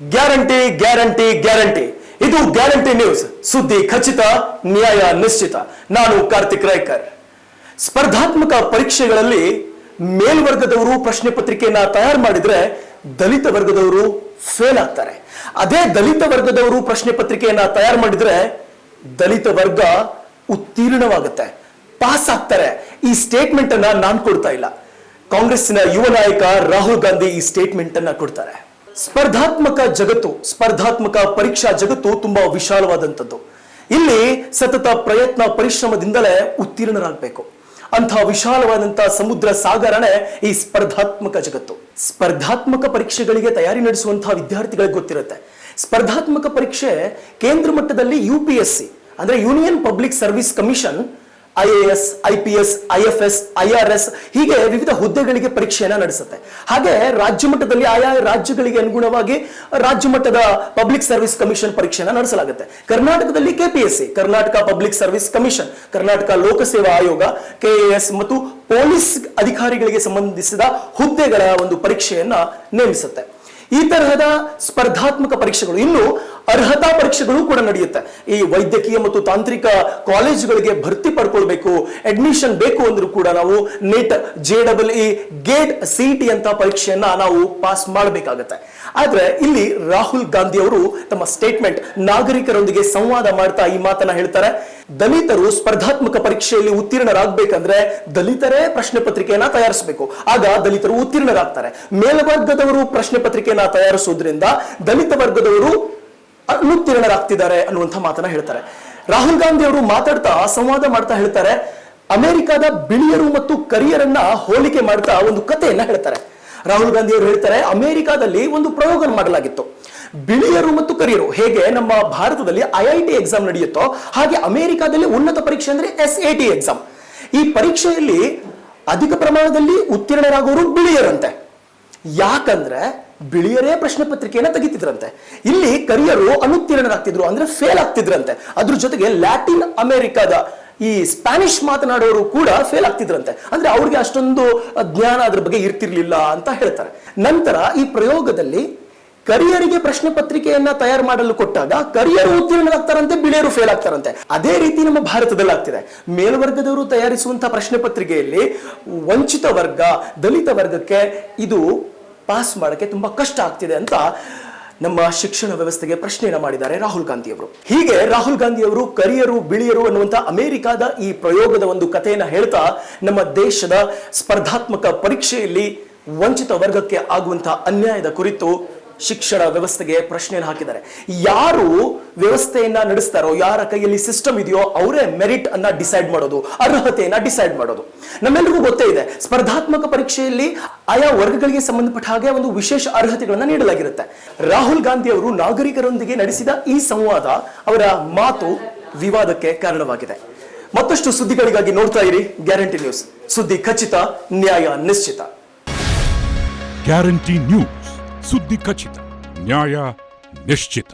Guarantee guarantee guarantee. ಇದು guarantee news, ಸುದ್ದಿ ಖಚಿತ, ನ್ಯಾಯ ನಿಶ್ಚಿತ. ನಾನು ಕಾರ್ತಿಕ್ ರಾಯ್ಕರ್. ಸ್ಪರ್ಧಾತ್ಮಕ ಪರೀಕ್ಷೆಗಳಲ್ಲಿ ಮೇಲ್ವರ್ಗದವರು ಪ್ರಶ್ನೆ ಪತ್ರಿಕೆಯನ್ನ ತಯಾರು ಮಾಡಿದ್ರೆ ದಲಿತ ವರ್ಗದವರು ಫೇಲ್ ಆಗ್ತಾರೆ. ಅದೇ ದಲಿತ ವರ್ಗದವರು ಪ್ರಶ್ನೆ ಪತ್ರಿಕೆಯನ್ನ ತಯಾರು ಮಾಡಿದ್ರೆ ದಲಿತ ವರ್ಗ ಉತ್ತೀರ್ಣವಾಗುತ್ತೆ, ಪಾಸ್ ಆಗ್ತಾರೆ. ಈ ಸ್ಟೇಟ್ಮೆಂಟ್ ಅನ್ನ ನಾನು ಕೊಡ್ತಾ ಇಲ್ಲ, ಕಾಂಗ್ರೆಸ್ಸಿನ ಯುವ ನಾಯಕ ರಾಹುಲ್ ಗಾಂಧಿ ಈ ಸ್ಟೇಟ್ಮೆಂಟ್ ಅನ್ನ ಕೊಡ್ತಾರೆ. ಸ್ಪರ್ಧಾತ್ಮಕ ಜಗತ್ತು, ಸ್ಪರ್ಧಾತ್ಮಕ ಪರೀಕ್ಷಾ ಜಗತ್ತು ತುಂಬಾ ವಿಶಾಲವಾದಂಥದ್ದು. ಇಲ್ಲಿ ಸತತ ಪ್ರಯತ್ನ ಪರಿಶ್ರಮದಿಂದಲೇ ಉತ್ತೀರ್ಣರಾಗಬೇಕು. ಅಂಥ ವಿಶಾಲವಾದಂತಹ ಸಮುದ್ರ ಸಾಗರನೇ ಈ ಸ್ಪರ್ಧಾತ್ಮಕ ಜಗತ್ತು. ಸ್ಪರ್ಧಾತ್ಮಕ ಪರೀಕ್ಷೆಗಳಿಗೆ ತಯಾರಿ ನಡೆಸುವಂತಹ ವಿದ್ಯಾರ್ಥಿಗಳಿಗೆ ಗೊತ್ತಿರುತ್ತೆ, ಸ್ಪರ್ಧಾತ್ಮಕ ಪರೀಕ್ಷೆ ಕೇಂದ್ರ ಮಟ್ಟದಲ್ಲಿ UPSC ಅಂದ್ರೆ union public service commission IAS, IPS, IFS, IRS ಹೀಗೆ ವಿವಿಧ ಹುದ್ದೆಗಳಿಗೆ ಪರೀಕ್ಷೆಯನ್ನ ನಡೆಸುತ್ತೆ. ಹಾಗೆ ರಾಜ್ಯ ಮಟ್ಟದಲ್ಲಿ ಆಯಾ ರಾಜ್ಯಗಳಿಗೆ ಅನುಗುಣವಾಗಿ ರಾಜ್ಯ ಮಟ್ಟದ ಪಬ್ಲಿಕ್ ಸರ್ವಿಸ್ ಕಮಿಷನ್ ಪರೀಕ್ಷೆಯನ್ನ ನಡೆಸಲಾಗುತ್ತೆ. ಕರ್ನಾಟಕದಲ್ಲಿ KPSC, Karnataka public service commission, Karnataka ಲೋಕಸೇವಾ ಆಯೋಗ, KAS ಮತ್ತು ಪೊಲೀಸ್ ಅಧಿಕಾರಿಗಳಿಗೆ ಸಂಬಂಧಿಸಿದ ಹುದ್ದೆಗಳ ಒಂದು ಪರೀಕ್ಷೆಯನ್ನ ನೇಮಿಸುತ್ತೆ. ಈ ತರಹದ ಸ್ಪರ್ಧಾತ್ಮಕ ಪರೀಕ್ಷೆಗಳು, ಇನ್ನು ಅರ್ಹತಾ ಪರೀಕ್ಷೆಗಳು ಕೂಡ ನಡೆಯುತ್ತೆ. ಈ ವೈದ್ಯಕೀಯ ಮತ್ತು ತಾಂತ್ರಿಕ ಕಾಲೇಜುಗಳಿಗೆ ಭರ್ತಿ ಪಡ್ಕೊಳ್ಬೇಕು, ಅಡ್ಮಿಷನ್ ಬೇಕು ಅಂದ್ರೂ ಕೂಡ ನಾವು ನೆಟ್, JEE, ಗೇಟ್, CET ಅಂತ ಪರೀಕ್ಷೆಯನ್ನ ನಾವು ಪಾಸ್ ಮಾಡಬೇಕಾಗತ್ತೆ. ಆದ್ರೆ ಇಲ್ಲಿ ರಾಹುಲ್ ಗಾಂಧಿ ಅವರು ತಮ್ಮ ಸ್ಟೇಟ್ಮೆಂಟ್ ನಾಗರಿಕರೊಂದಿಗೆ ಸಂವಾದ ಮಾಡ್ತಾ ಈ ಮಾತನ್ನ ಹೇಳ್ತಾರೆ. ದಲಿತರು ಸ್ಪರ್ಧಾತ್ಮಕ ಪರೀಕ್ಷೆಯಲ್ಲಿ ಉತ್ತೀರ್ಣರಾಗಬೇಕಂದ್ರೆ ದಲಿತರೇ ಪ್ರಶ್ನೆ ಪತ್ರಿಕೆಯನ್ನ ತಯಾರಿಸಬೇಕು, ಆಗ ದಲಿತರು ಉತ್ತೀರ್ಣರಾಗ್ತಾರೆ. ಮೇಲ್ವರ್ಗದವರು ಪ್ರಶ್ನೆ ಪತ್ರಿಕೆಯನ್ನ ತಯಾರಿಸುವುದರಿಂದ ದಲಿತ ವರ್ಗದವರು ಅನುತ್ತೀರ್ಣರಾಗ್ತಿದ್ದಾರೆ ಅನ್ನುವಂಥ ಮಾತನ್ನ ಹೇಳ್ತಾರೆ. ರಾಹುಲ್ ಗಾಂಧಿ ಅವರು ಮಾತಾಡ್ತಾ ಸಂವಾದ ಮಾಡ್ತಾ ಹೇಳ್ತಾರೆ, ಅಮೆರಿಕದ ಬಿಳಿಯರು ಮತ್ತು ಕರಿಯರನ್ನ ಹೋಲಿಕೆ ಮಾಡ್ತಾ ಒಂದು ಕಥೆಯನ್ನ ಹೇಳ್ತಾರೆ. ರಾಹುಲ್ ಗಾಂಧಿ ಅವರು ಹೇಳ್ತಾರೆ, ಅಮೆರಿಕಾದಲ್ಲಿ ಒಂದು ಪ್ರಯೋಗ ಮಾಡಲಾಗಿತ್ತು. ಬಿಳಿಯರು ಮತ್ತು ಕರಿಯರು ಹೇಗೆ ನಮ್ಮ ಭಾರತದಲ್ಲಿ IIT ಎಕ್ಸಾಮ್ ನಡೆಯುತ್ತೋ ಹಾಗೆ ಅಮೆರಿಕಾದಲ್ಲಿ ಉನ್ನತ ಪರೀಕ್ಷೆ ಅಂದ್ರೆ SAT ಎಕ್ಸಾಮ್. ಈ ಪರೀಕ್ಷೆಯಲ್ಲಿ ಅಧಿಕ ಪ್ರಮಾಣದಲ್ಲಿ ಉತ್ತೀರ್ಣರಾಗೋರು ಬಿಳಿಯರಂತೆ. ಯಾಕಂದ್ರೆ ಬಿಳಿಯರೇ ಪ್ರಶ್ನೆ ಪತ್ರಿಕೆಯನ್ನ ತೆಗಿತಿದ್ರಂತೆ. ಇಲ್ಲಿ ಕರಿಯರು ಅನುತ್ತೀರ್ಣರಾಗ್ತಿದ್ರು, ಅಂದ್ರೆ ಫೇಲ್ ಆಗ್ತಿದ್ರಂತೆ. ಅದ್ರ ಜೊತೆಗೆ ಲ್ಯಾಟಿನ್ ಅಮೆರಿಕಾದ ಈ ಸ್ಪ್ಯಾನಿಷ್ ಮಾತನಾಡೋರು ಕೂಡ ಫೇಲ್ ಆಗ್ತಿದ್ರಂತೆ. ಅಂದ್ರೆ ಅವ್ರಿಗೆ ಅಷ್ಟೊಂದು ಜ್ಞಾನ ಅದ್ರ ಬಗ್ಗೆ ಇರ್ತಿರ್ಲಿಲ್ಲ ಅಂತ ಹೇಳ್ತಾರೆ. ನಂತರ ಈ ಪ್ರಯೋಗದಲ್ಲಿ ಕರಿಯರಿಗೆ ಪ್ರಶ್ನೆ ಪತ್ರಿಕೆಯನ್ನ ತಯಾರು ಮಾಡಲು ಕೊಟ್ಟಾಗ ಕರಿಯರು ಉತ್ತೀರ್ಣರಾಗ್ತಾರಂತೆ, ಬಿಳಿಯರು ಫೇಲ್ ಆಗ್ತಾರಂತೆ. ಅದೇ ರೀತಿ ನಮ್ಮ ಭಾರತದಲ್ಲಿ ಆಗ್ತಿದೆ. ಮೇಲ್ವರ್ಗದವರು ತಯಾರಿಸುವಂತಹ ಪ್ರಶ್ನೆ ಪತ್ರಿಕೆಯಲ್ಲಿ ವಂಚಿತ ವರ್ಗ, ದಲಿತ ವರ್ಗಕ್ಕೆ ಇದು ಪಾಸ್ ಮಾಡಕ್ಕೆ ತುಂಬಾ ಕಷ್ಟ ಆಗ್ತಿದೆ ಅಂತ ನಮ್ಮ ಶಿಕ್ಷಣ ವ್ಯವಸ್ಥೆಗೆ ಪ್ರಶ್ನೆಯನ್ನ ಮಾಡಿದ್ದಾರೆ ರಾಹುಲ್ ಗಾಂಧಿ ಅವರು. ಹೀಗೆ ರಾಹುಲ್ ಗಾಂಧಿ ಅವರು ಕರಿಯರು ಬಿಳಿಯರು ಅನ್ನುವಂತ ಅಮೆರಿಕಾದ ಈ ಪ್ರಯೋಗದ ಒಂದು ಕಥೆಯನ್ನ ಹೇಳ್ತಾ ನಮ್ಮ ದೇಶದ ಸ್ಪರ್ಧಾತ್ಮಕ ಪರೀಕ್ಷೆಯಲ್ಲಿ ವಂಚಿತ ವರ್ಗಕ್ಕೆ ಆಗುವಂತಹ ಅನ್ಯಾಯದ ಕುರಿತು ಶಿಕ್ಷಣ ವ್ಯವಸ್ಥೆಗೆ ಪ್ರಶ್ನೆಯನ್ನು ಹಾಕಿದ್ದಾರೆ. ಯಾರು ವ್ಯವಸ್ಥೆಯನ್ನ ನಡೆಸ್ತಾರೋ, ಯಾರ ಕೈಯಲ್ಲಿ ಸಿಸ್ಟಮ್ ಇದೆಯೋ ಅವರೇ ಮೆರಿಟ್ ಅನ್ನ ಡಿಸೈಡ್ ಮಾಡೋದು, ಅರ್ಹತೆಯನ್ನ ಡಿಸೈಡ್ ಮಾಡೋದು. ನಮ್ಮೆಲ್ಲರಿಗೂ ಗೊತ್ತೇ ಇದೆ, ಸ್ಪರ್ಧಾತ್ಮಕ ಪರೀಕ್ಷೆಯಲ್ಲಿ ಆಯಾ ವರ್ಗಗಳಿಗೆ ಸಂಬಂಧಪಟ್ಟ ಹಾಗೆ ಒಂದು ವಿಶೇಷ ಅರ್ಹತೆಗಳನ್ನ ನೀಡಲಾಗಿರುತ್ತೆ. ರಾಹುಲ್ ಗಾಂಧಿ ಅವರು ನಾಗರಿಕರೊಂದಿಗೆ ನಡೆಸಿದ ಈ ಸಂವಾದ, ಅವರ ಮಾತು ವಿವಾದಕ್ಕೆ ಕಾರಣವಾಗಿದೆ. ಮತ್ತಷ್ಟು ಸುದ್ದಿಗಳಿಗಾಗಿ ನೋಡ್ತಾ ಇರಿ ಗ್ಯಾರಂಟಿ ನ್ಯೂಸ್, ಸುದ್ದಿ ಖಚಿತ, ನ್ಯಾಯ ನಿಶ್ಚಿತ. ಗ್ಯಾರಂಟಿ ನ್ಯೂಸ್, ಸುದ್ದಿ ಖಚಿತ, ನ್ಯಾಯ ನಿಶ್ಚಿತ.